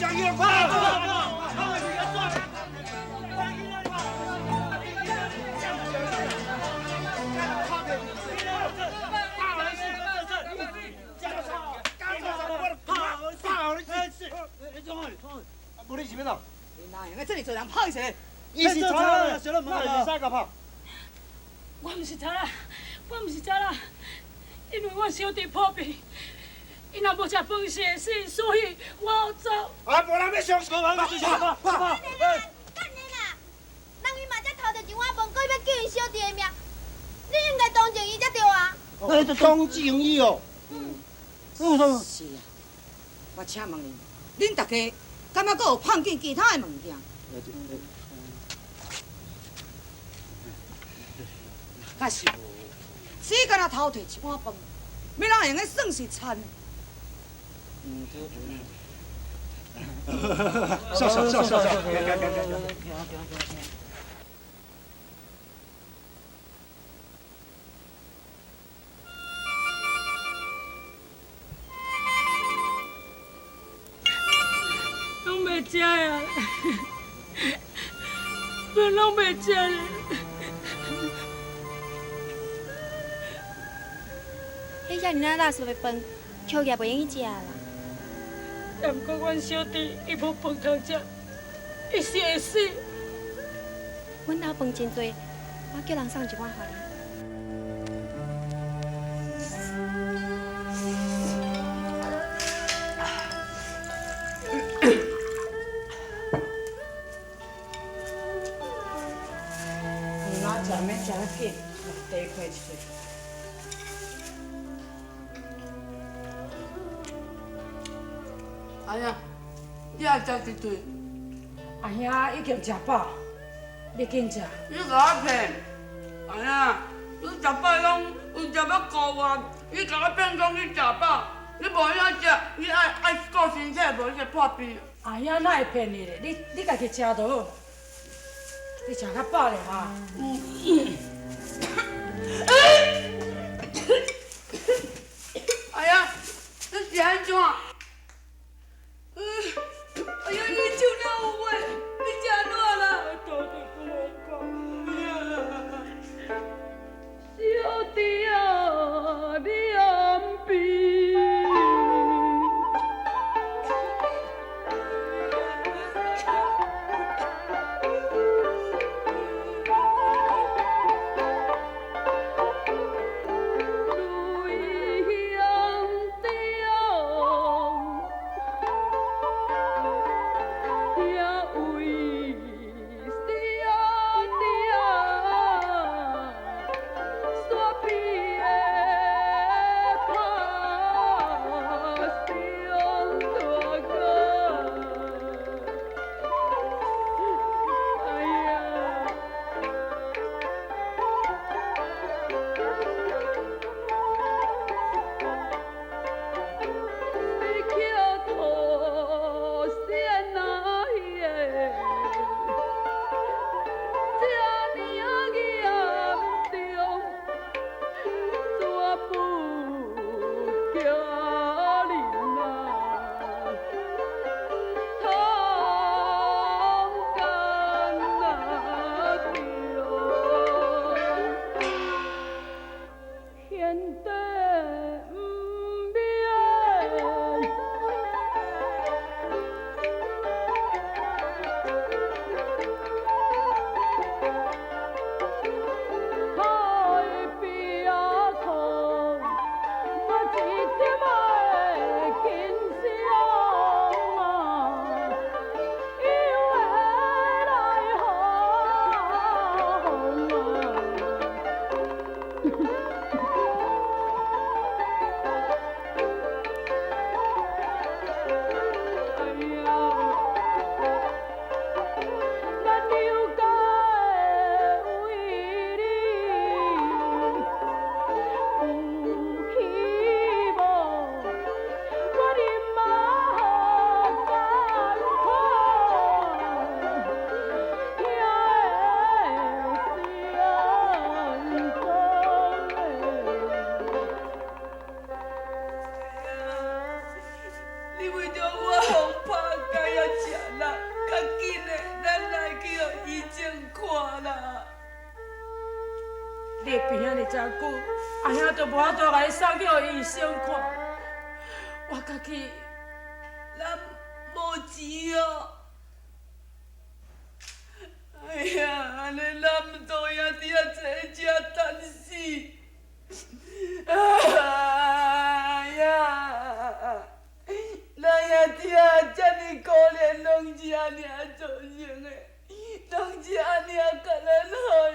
下去了，快！无你是要哪？你哪样个这里做人歹势？伊是查人，小人唔会使甲拍。我唔是查人，我唔是查人，因为我小弟破病，伊若无食饭是会死，所以我走。啊，无人要相信，干你啦！人伊嘛才偷着一碗饭，搁要救伊小弟的命，你应该同情伊才对啊！那就同情伊哦。是啊，我请问恁，恁大家敢若阁有碰见其他的物件？假是无，只敢若偷摕一碗饭，要哪样个算是餐？笑。拢袂食呀，饭拢袂食咧。迄遮尔那垃圾的饭，口也袂用伊食啦。但不过阮小弟伊无饭通食，伊是会死。阮家饭真多，我叫人送一碗互你。哪食免食得紧，多亏一岁。哎呀，你也食一顿。阿兄已经食饱，你紧食。你甲我骗！哎呀，你食饱拢有食要顾我，你甲我变讲你食饱，你无遐食，你爱顾身体，无你会破病。阿兄哪会骗你咧？你家己食就好，你食较饱咧哈。哎呀，你是安怎？哎呀，你手了有话，你食哪啦？小弟啊，你安病。吃啦，较紧的，咱来去互医生看啦。你病安尼真久，阿兄就无法度来送去互医生看，我家己咱无钱哦。哎呀，安尼咱都兄弟啊，坐遮等死。哎呀，咱兄弟啊，遮尔可怜，拢是安尼造成的，拢是安尼甲咱害的。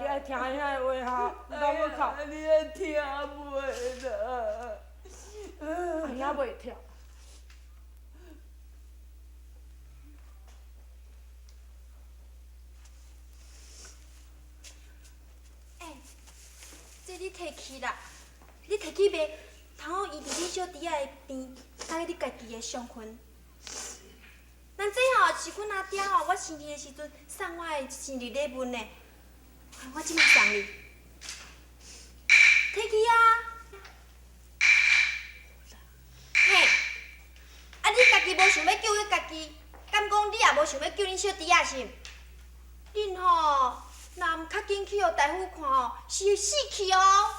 你爱听阿兄的话哈，唔通要哭。你也听袂啦。阿兄袂听。这你摕去啦，你摕去卖，通好医治你小弟仔的病，还有你家己的伤痕。咱这吼是阮阿爹吼，我生日的时阵送我的生日礼物呢，我即摆送你，摕去啊！嘿，啊你家己无想要救你家己，敢讲你也无想要救恁小弟仔是？恁吼。若毋较紧去互大夫看哦，是会死去哦。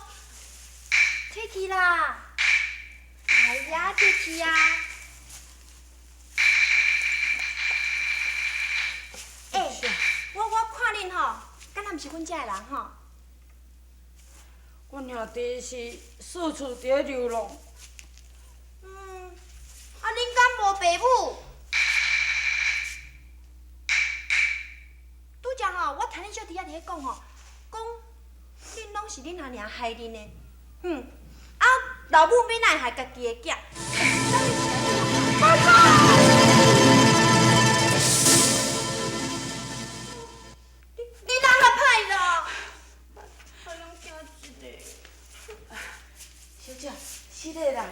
摕去啦，哎呀，摕去啊！我看恁吼，敢若毋是阮遮的人吼。阮兄弟是四处伫咧流浪。啊恁敢无爸母？拄则吼，我听恁小弟仔伫咧讲吼，讲恁拢是恁阿娘害恁的，啊老母免来害家己的囝。你哪个歹咯？我拢惊一个。小姐，是个啦，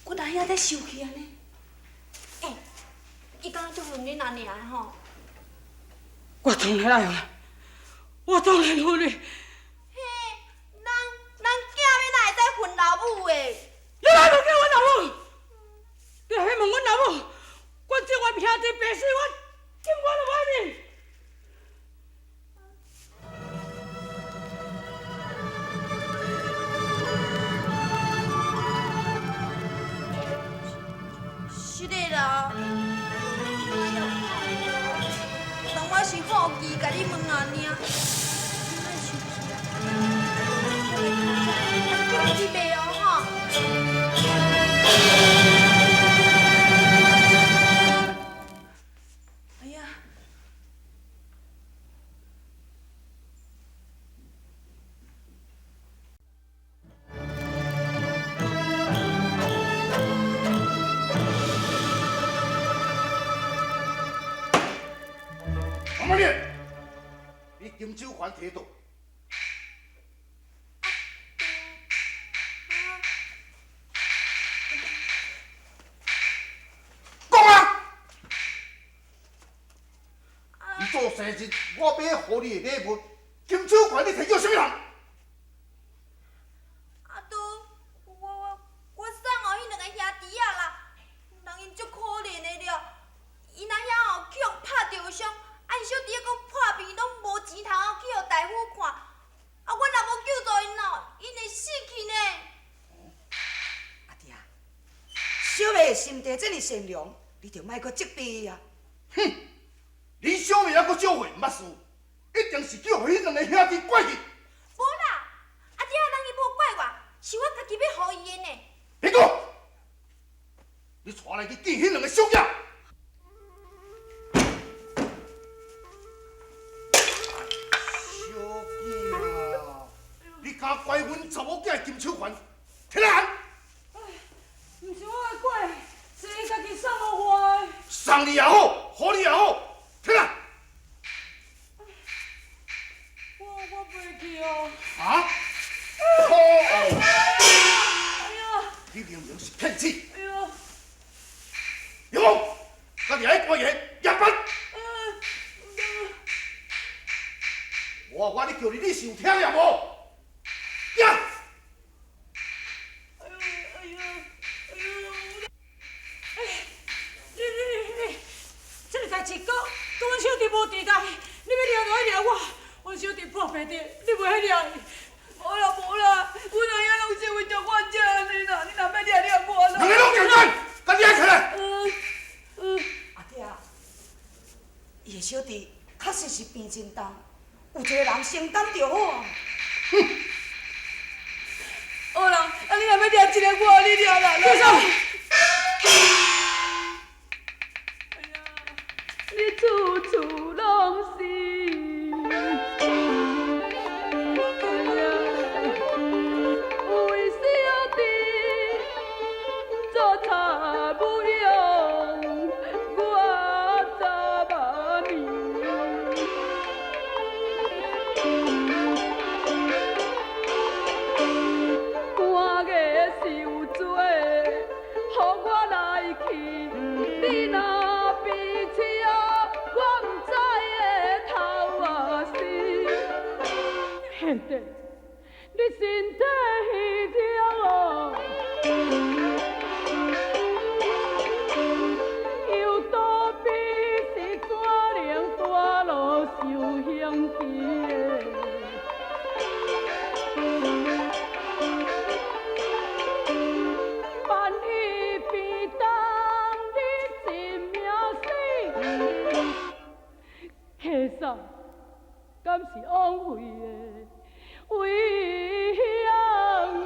阮阿兄在受气安尼。伊敢若足恨恁阿娘的吼。我当然爱啊，我当然恨你。嘿，咱囝要哪会使恨老母的？你哪会叫阮老母？你还问阮老母？我这我兄弟白死我，今我就爱你。是的啦。当我是好奇，甲你问阿娘，叫你卖哦吼。哎呀，王八脸，你金手环摕倒？讲啊！你做生日，我买互你的礼物，金手环你摕叫什么人？啊都，我送互迄两个兄弟仔啦，人因足可怜的了，因阿遐吼去互拍着伤。啊！因小弟仔搁破病，拢无钱通去互大夫看。啊！阮若无救助因哦，因会死去呢。阿爹，小妹的心地这么善良，你就莫搁责备伊啊！哼！你小妹还搁少岁，毋捌事，一定是叫迄两个兄弟怪去。无啦，阿爹人伊无怪我，是我家己要互伊的呢。别讲，你带来去见迄两个小囝。你敢怪阮查某囝的金手环？摕来！毋是我的怪，是伊家己送互我的。送你也好，互你也好，摕来！我袂去哦。啊？哦！哎呀！你明明是骗子！哎呀！有无？家己爱怪嘢，夜班。我你叫你，你是有听了无？呀！哎呀！袂得，你袂晓抓伊。无啦无啦，阮阿爷拢是为着我遮安尼啦，你若要抓我啦。两个拢简单，甲抓起来。阿爹，伊的小弟确实是病真重，有一个人承担就好啊。好啦，啊你若要抓一个我，你抓啦。先生，哎呀，你处处拢是。你身体虚弱哦，又倒比是怎能大路受刑期的？万一偏当你真命死，其实敢是枉费的。为乡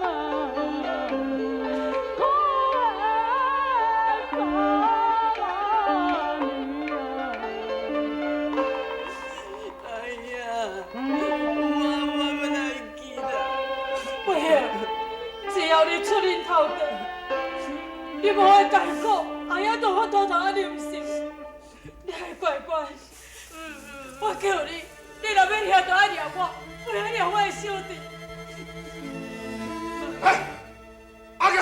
啊，可爱你啊！哎呀，我要来记啦。袂晓，只要你出人头地，你无爱改过，阿爷都我偷偷啊忍受。你还乖乖，我叫你，你若要抓就爱抓我。不要抓我的小弟！来，阿强，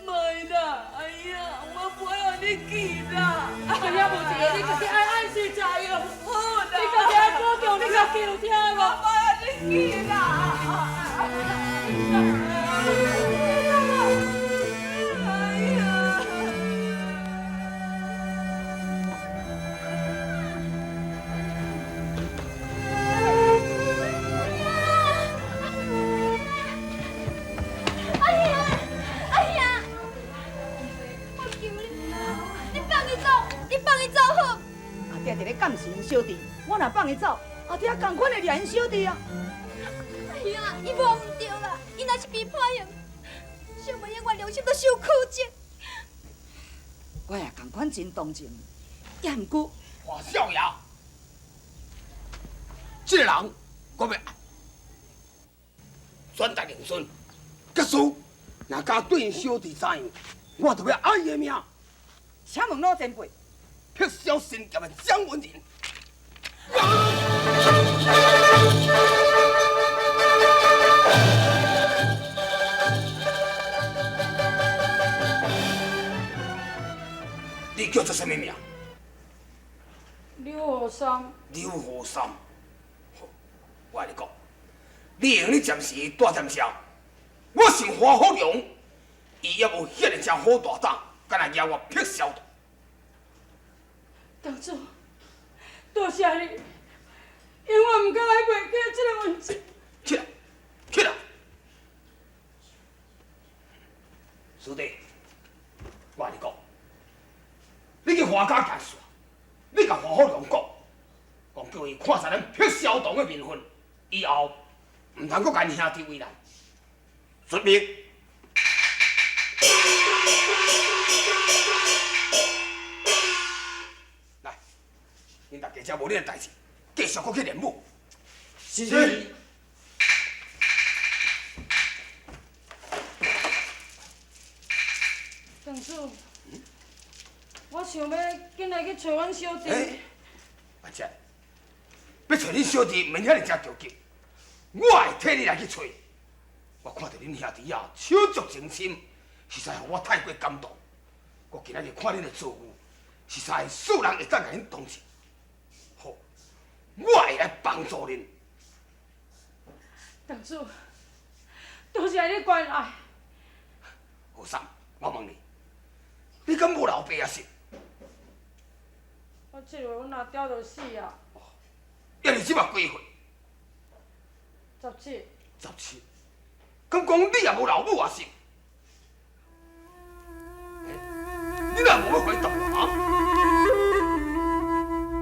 袂啦，哎呀，我不要你记啦。阿爷无一个，你家己爱按时食药。好啦，你家己爱保重，你家己有听无？我不要你记啦。感是因小弟，我若放伊走，后壁同款会掠因小弟啊！哎呀，伊无毋对啦，伊若是被判刑，小妹永远良心都受苦责。我也同款真同情，也毋过华少爷，这个人我要爱，转达灵孙，结束，若敢对因小弟怎样，我就要爱伊的命。请问老前辈。撇销身业的蒋文仁，你叫做什么名？刘和三。刘和三。好，我跟你讲，你用你暂时大暂时，我是花好良，伊也无遐尼只好大胆，敢若惹我撇销的。堂主，多谢你，因为我唔敢来袂记这个问题。起来，起来！师弟，我跟你讲，你去花家见煞，你甲花好良讲叫伊看在咱撇销堂的名分，以后唔通搁甲因兄弟为难。遵命。恁大家才无恁的代志，继续搁去练武。是。堂主，我想要紧来去找阮小弟。阿姐，要找恁小弟，免遐尼只着急，我会替你来去找。我看到恁兄弟啊，手足情深，实在互我太过感动。我今仔日看恁的作为，实在世人会当甲恁同情。好，我会来帮助恁。堂主，多谢你关爱。和三，我问你，你敢无老爸也是？我这回我若掉就死啊！要你即马几岁？ 17。17，敢讲你也无老母啊是？你若无要回答我啊？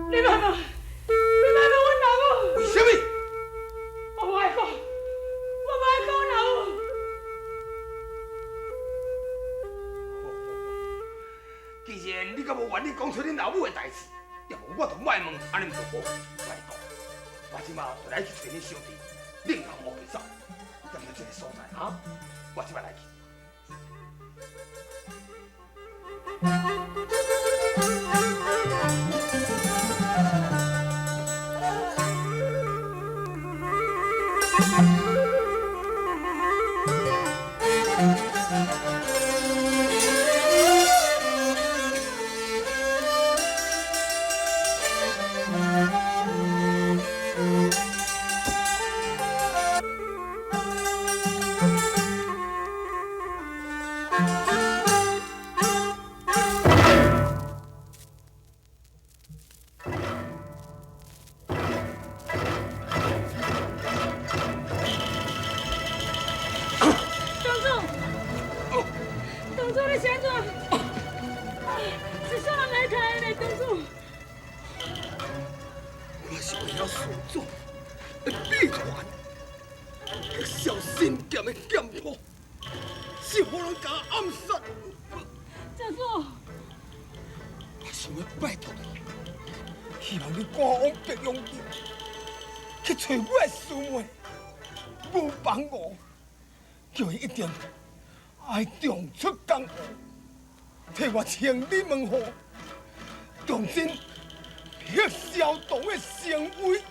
你莫问阮老母。为什么？我无爱讲，我无爱讲老母。既然你敢无愿意讲出恁老母的代志，要无我就莫问，安尼就好。拜托，我即马就来去找恁小弟，另行乌鸡走，踮在这个所在啊！我即马来去。去找我的师妹，武邦娥，叫伊一定爱重出江湖，替我千里问候，重新迄萧党的成为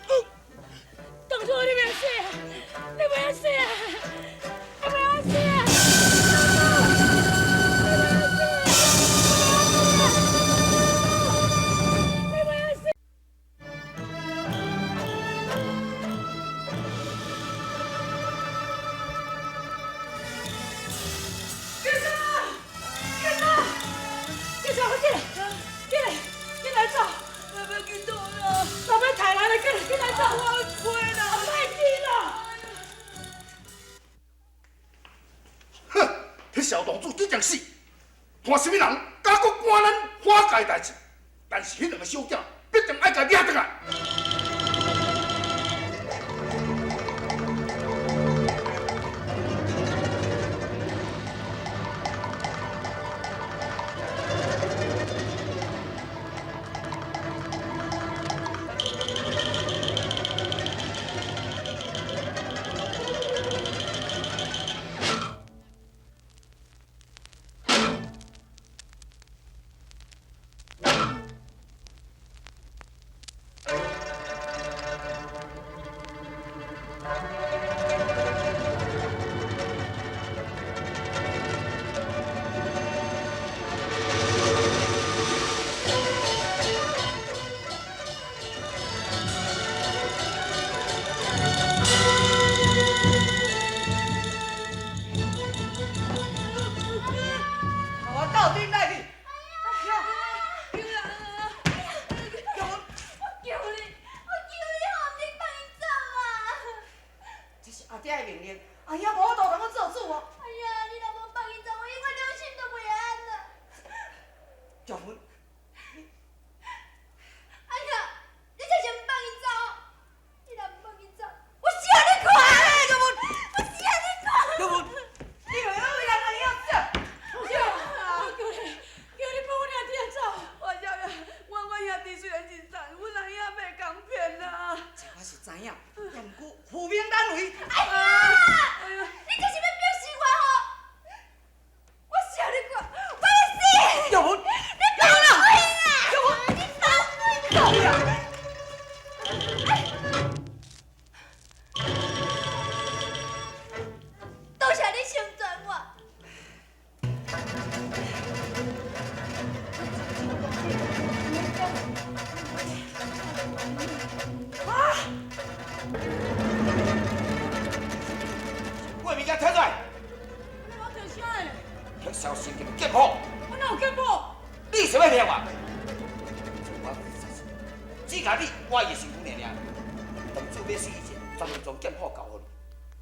当初你袂死啊！你袂死啊！你袂死啊！小党主即将死，看什么人敢搁管咱花家代志？但是迄两个小囝必定爱甲抓倒来。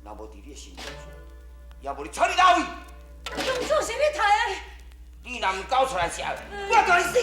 若无伫你的身边，要无你带你老位。用做啥物刣的？你若唔交出来食，我就来死！